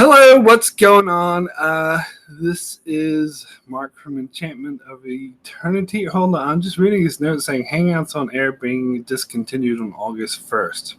Hello, what's going on? This is Mark from Enchantment of Eternity. Hold on, I'm just reading his note saying Hangouts on Air being discontinued on August 1st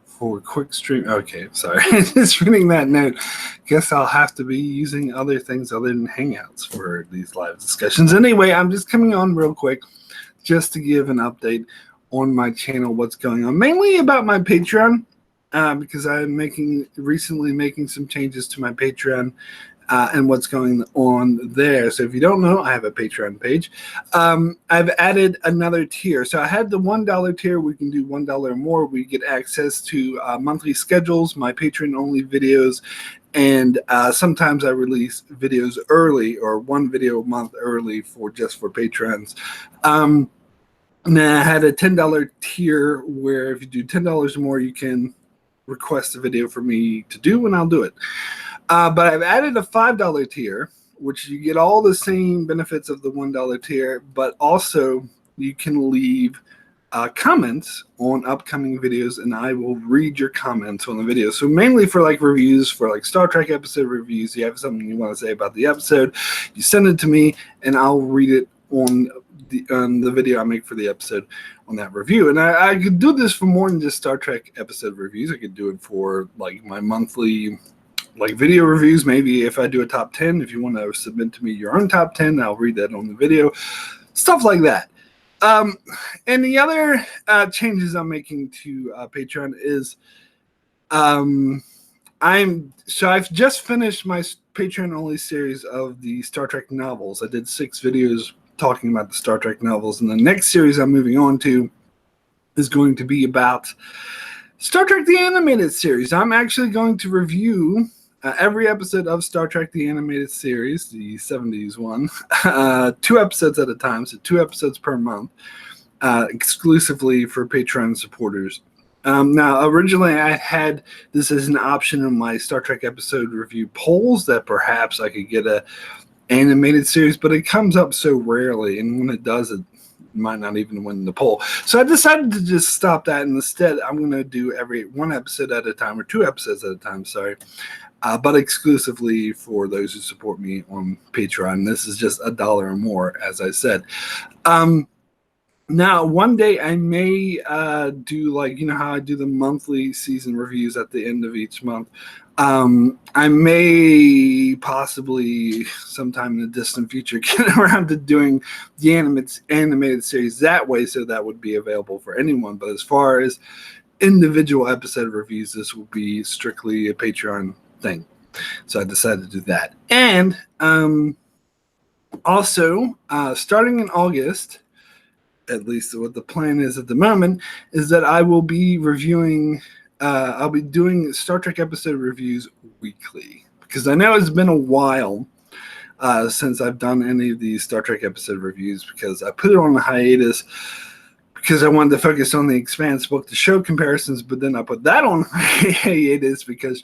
for quick stream. Okay, sorry. Just reading that note. Guess I'll have to be using other things other than Hangouts for these live discussions. Anyway, I'm just coming on real quick just to give an update on my channel, what's going on, mainly about my Patreon. Because I'm recently making some changes to my Patreon and what's going on there. So if you don't know, I have a Patreon page. I've added another tier. So I had the $1 tier. We can do $1 or more. We get access to monthly schedules, my Patreon-only videos, and sometimes I release videos early or one video a month early just for patrons. Now I had a $10 tier where if you do $10 or more, you can request a video for me to do, and I'll do it. But I've added a $5 tier, which you get all the same benefits of the $1 tier, but also you can leave comments on upcoming videos, and I will read your comments on the video. So mainly for like reviews, for like Star Trek episode reviews, you have something you want to say about the episode, you send it to me, and I'll read it on the video I make for the episode on that review. And I could do this for more than just Star Trek episode reviews. I could do it for like my monthly like video reviews. Maybe if I do a top 10, if you want to submit to me your own top 10, I'll read that on the video. Stuff like that. And the other changes I'm making to Patreon is I've just finished my Patreon only series of the Star Trek novels. I did 6 videos talking about the Star Trek novels, and the next series I'm moving on to is going to be about Star Trek the Animated Series. I'm actually going to review every episode of Star Trek the Animated Series, the 70s one, 2 episodes at a time, so 2 episodes per month, exclusively for Patreon supporters. Now, originally I had this as an option in my Star Trek episode review polls that perhaps I could get a animated series, but it comes up so rarely, and when it does, it might not even win the poll. So I decided to just stop that, and instead I'm going to do every 1 episode at a time, or 2 episodes at a time, sorry, but exclusively for those who support me on Patreon. This is just $1 or more, as I said. Now, one day I may do, like, you know how I do the monthly season reviews at the end of each month. I may possibly sometime in the distant future get around to doing the animated series that way, so that would be available for anyone. But as far as individual episode reviews, this will be strictly a Patreon thing. So I decided to do that. And also, starting in August, at least what the plan is at the moment, is that I will be reviewing I'll be doing Star Trek episode reviews weekly, because I know it's been a while since I've done any of these Star Trek episode reviews, because I put it on a hiatus because I wanted to focus on the Expanse book to show comparisons, but then I put that on hiatus because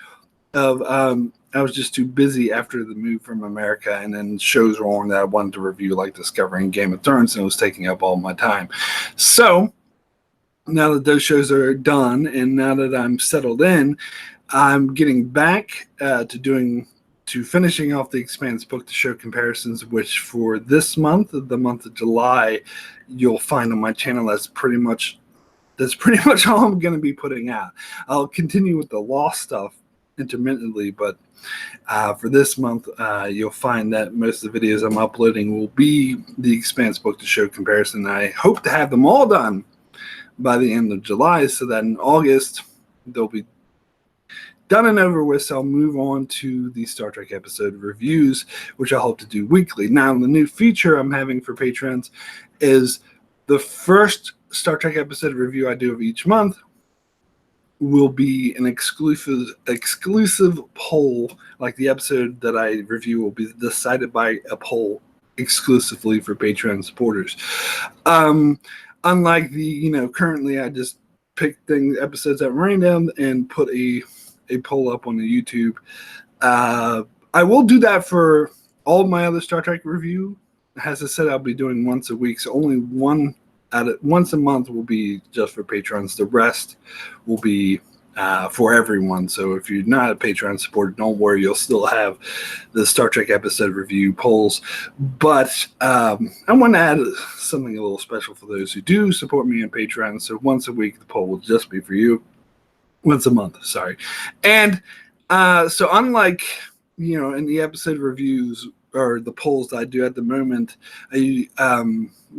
of I was just too busy after the move from America, and then shows were on that I wanted to review, like Discovery and Game of Thrones, and it was taking up all my time. So now that those shows are done, and now that I'm settled in, I'm getting back to finishing off the Expanse book to show comparisons, which for this month, the month of July, you'll find on my channel. That's pretty much all I'm going to be putting out. I'll continue with the Lost stuff intermittently, but for this month, you'll find that most of the videos I'm uploading will be the Expanse book to show comparison. I hope to have them all done by the end of July, so that in August they'll be done and over with. So I'll move on to the Star Trek episode reviews, which I hope to do weekly. Now, the new feature I'm having for patrons is the first Star Trek episode review I do of each month will be an exclusive poll. Like the episode that I review will be decided by a poll exclusively for Patreon supporters. Unlike the, currently I just pick episodes at random and put a poll up on the YouTube. I will do that for all of my other Star Trek review. As I said, I'll be doing once a week, so only once a month will be just for patrons. The rest will be for everyone. So if you're not a Patreon supporter, don't worry, you'll still have the Star Trek episode review polls. But I want to add something a little special for those who do support me on Patreon. So once a week, the poll will just be for you. Once a month, sorry. And so unlike, in the episode reviews or the polls that I do at the moment, I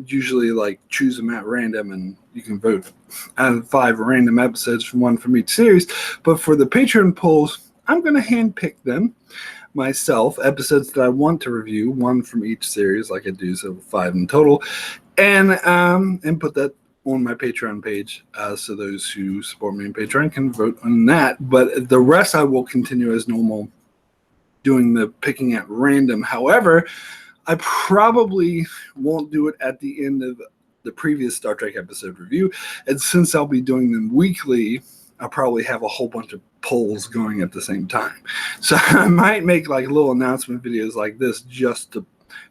usually like choose them at random, and you can vote out of 5 random episodes from one from each series. But for the Patreon polls, I'm going to handpick them myself, episodes that I want to review, 1 from each series, like I do, so 5 in total, and put that on my Patreon page, so those who support me on Patreon can vote on that. But the rest I will continue as normal, doing the picking at random. However, I probably won't do it at the end of the previous Star Trek episode review. And since I'll be doing them weekly, I'll probably have a whole bunch of polls going at the same time. So I might make like little announcement videos like this just to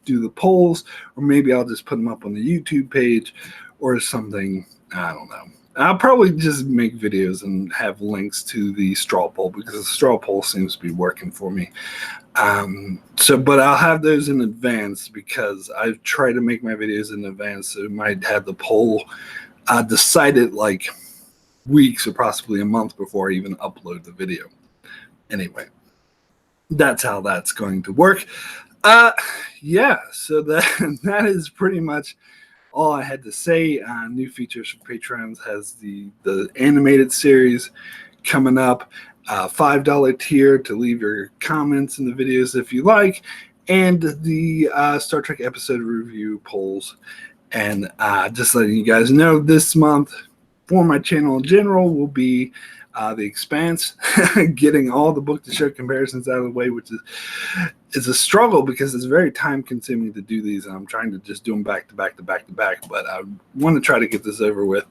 do the polls, or maybe I'll just put them up on the YouTube page or something. I don't know. I'll probably just make videos and have links to the straw poll, because the straw poll seems to be working for me. But I'll have those in advance, because I try to make my videos in advance. So I might have the poll decided like weeks or possibly a month before I even upload the video. Anyway, that's how that's going to work. So that is pretty much all I had to say. New features for Patrons has the animated series coming up, $5 tier to leave your comments in the videos if you like, and the Star Trek episode review polls. And just letting you guys know, this month for my channel in general will be The Expanse, getting all the book to show comparisons out of the way, which is a struggle because it's very time consuming to do these, and I'm trying to just do them back to back, but I want to try to get this over with.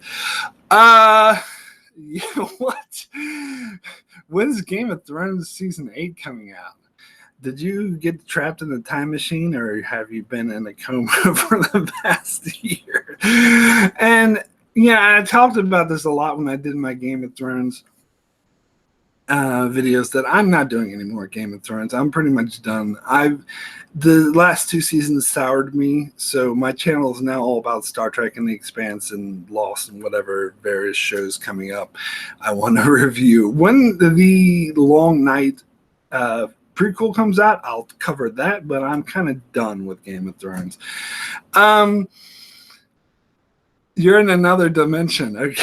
What? When's Game of Thrones season 8 coming out? Did you get trapped in the time machine, or have you been in a coma for the past year? And I talked about this a lot when I did my Game of Thrones videos, that I'm not doing any more Game of Thrones. I'm pretty much done. The last 2 seasons soured me, so my channel is now all about Star Trek and The Expanse and Lost and whatever various shows coming up I want to review. When the Long Night prequel comes out, I'll cover that, but I'm kind of done with Game of Thrones. You're in another dimension. Okay.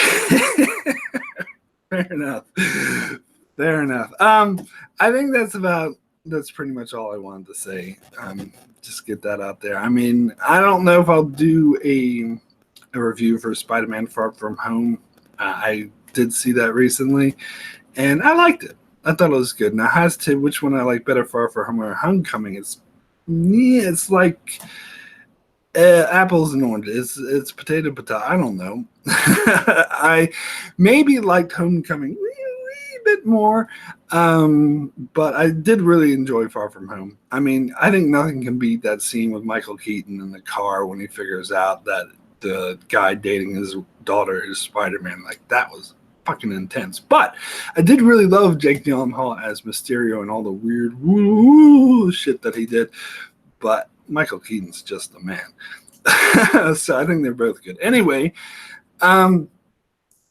Fair enough. I think that's pretty much all I wanted to say. Just get that out there. I mean, I don't know if I'll do a review for Spider-Man Far From Home. I did see that recently, and I liked it. I thought it was good. Now, as to which one I like better, Far From Home or Homecoming, it's like apples and oranges. It's potato. I don't know. I maybe liked Homecoming a bit more, but I did really enjoy Far From Home. I mean, I think nothing can beat that scene with Michael Keaton in the car when he figures out that the guy dating his daughter is Spider-Man. Like, that was fucking intense. But I did really love Jake Gyllenhaal as Mysterio and all the weird woo shit that he did. But Michael Keaton's just a man. So I think they're both good. Anyway,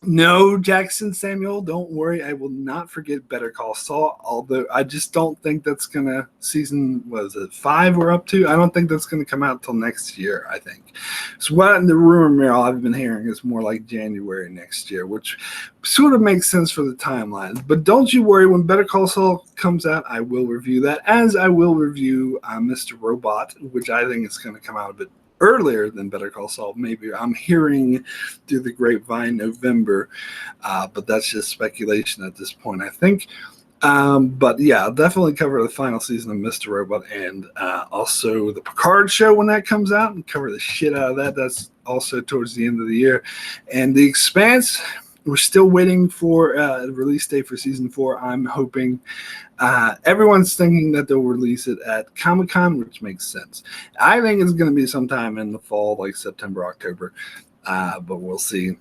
no, Jackson Samuel, don't worry. I will not forget Better Call Saul, although I just don't think that's going to, season, was it 5 we're up to? I don't think that's going to come out till next year, I think. So what in the rumor mill I've been hearing is more like January next year, which sort of makes sense for the timelines. But don't you worry, when Better Call Saul comes out, I will review that, as I will review Mr. Robot, which I think is going to come out a bit earlier than Better Call Saul. Maybe I'm hearing through the grapevine November, but that's just speculation at this point, I think. But yeah, I'll definitely cover the final season of Mr. Robot, and also the Picard show when that comes out, and cover the shit out of that. That's also towards the end of the year. And The Expanse, we're still waiting for a release date for season 4. I'm hoping, everyone's thinking that they'll release it at Comic-Con, which makes sense. I think it's going to be sometime in the fall, like September, October, but we'll see.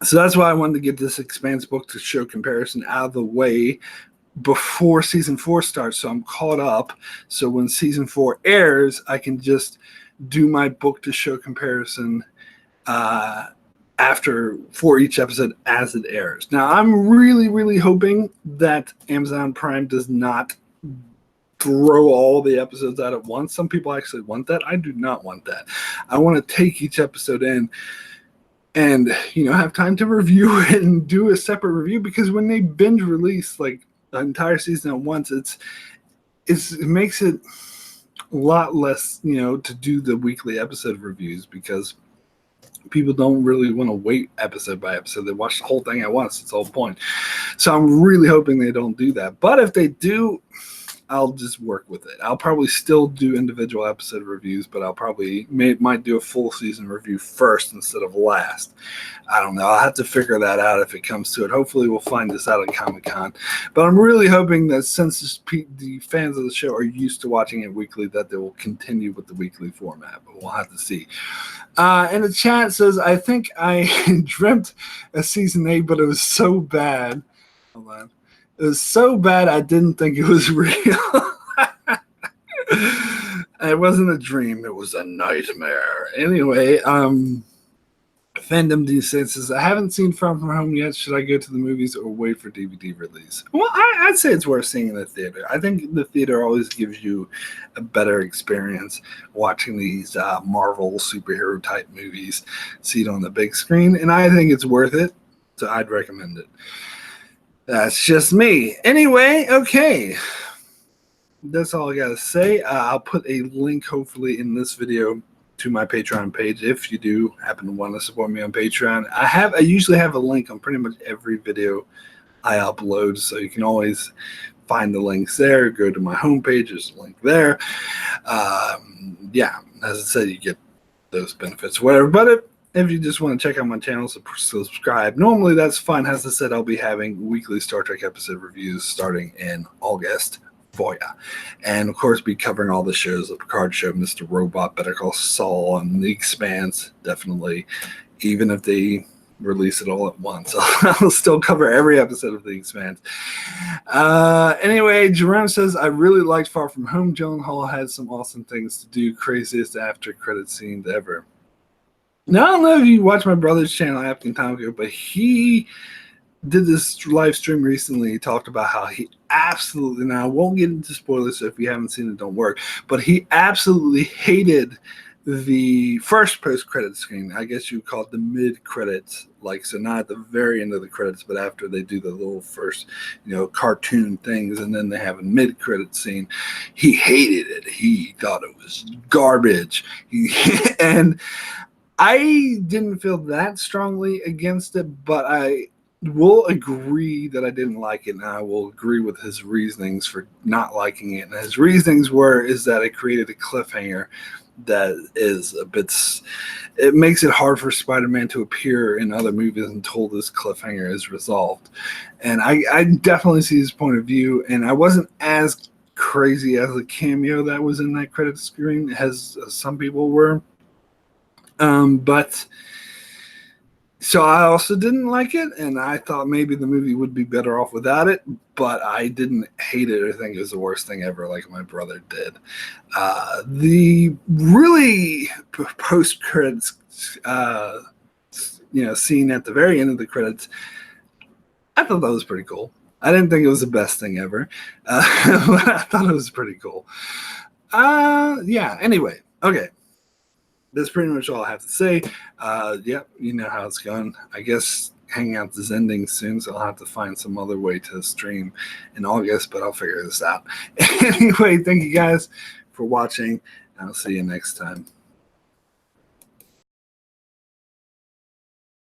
So that's why I wanted to get this Expanse book to show comparison out of the way before season 4 starts, so I'm caught up. So when season 4 airs, I can just do my book to show comparison after for each episode as it airs. Now, I'm really hoping that Amazon Prime does not throw all the episodes out at once. Some people actually want that. I do not want that. I want to take each episode in and have time to review it and do a separate review, because when they binge release like the entire season at once, it makes it a lot less to do the weekly episode reviews, because people don't really want to wait episode by episode. They watch the whole thing at once. It's the whole point. So I'm really hoping they don't do that. But if they do, I'll just work with it. I'll probably still do individual episode reviews, but I'll probably might do a full season review first instead of last. I don't know. I'll have to figure that out if it comes to it. Hopefully we'll find this out at Comic-Con. But I'm really hoping that since the fans of the show are used to watching it weekly, that they will continue with the weekly format. But we'll have to see. And the chat says, I think I dreamt a season 8, but it was so bad. Hold on. It was so bad I didn't think it was real. It wasn't a dream. It was a nightmare. Anyway, Fandom D says, I haven't seen Far From Home yet. Should I go to the movies or wait for DVD release? Well, I'd say it's worth seeing in the theater. I think the theater always gives you a better experience watching these Marvel superhero type movies. See it on the big screen, and I think it's worth it. So I'd recommend it. That's just me. Anyway, okay. That's all I got to say. I'll put a link, hopefully, in this video to my Patreon page if you do happen to want to support me on Patreon. I usually have a link on pretty much every video I upload, so you can always find the links there. Go to my homepage. There's a link there. Yeah, as I said, you get those benefits, whatever. But if you just want to check out my channel, subscribe. Normally, that's fun. As I said, I'll be having weekly Star Trek episode reviews starting in August for ya. And, of course, be covering all the shows, the Picard Show, Mr. Robot, Better Call Saul, and The Expanse, definitely. Even if they release it all at once, I'll still cover every episode of The Expanse. Anyway, Jerome says, I really liked Far From Home. Gyllenhaal had some awesome things to do. Craziest after credit scenes ever. Now, I don't know if you watch my brother's channel, Afton Tomko, but he did this live stream recently. He talked about how he absolutely, now I won't get into spoilers, so if you haven't seen it, don't worry, but he absolutely hated the first post-credit screen. I guess you would call it the mid-credits, like, so not at the very end of the credits, but after they do the little first, cartoon things, and then they have a mid-credit scene. He hated it. He thought it was garbage. And I didn't feel that strongly against it, but I will agree that I didn't like it, and I will agree with his reasonings for not liking it. And his reasonings is that it created a cliffhanger that is a bit, it makes it hard for Spider-Man to appear in other movies until this cliffhanger is resolved. And I definitely see his point of view, and I wasn't as crazy as the cameo that was in that credit screen as some people were. But so I also didn't like it, and I thought maybe the movie would be better off without it, but I didn't hate it or think it was the worst thing ever like my brother did. The really post-credits scene at the very end of the credits, I thought that was pretty cool. I didn't think it was the best thing ever, but I thought it was pretty cool. Yeah, anyway, okay. That's pretty much all I have to say. Yep, you know how it's going. I guess Hangouts is ending soon, so I'll have to find some other way to stream in August, but I'll figure this out. Anyway, thank you guys for watching. I'll see you next time.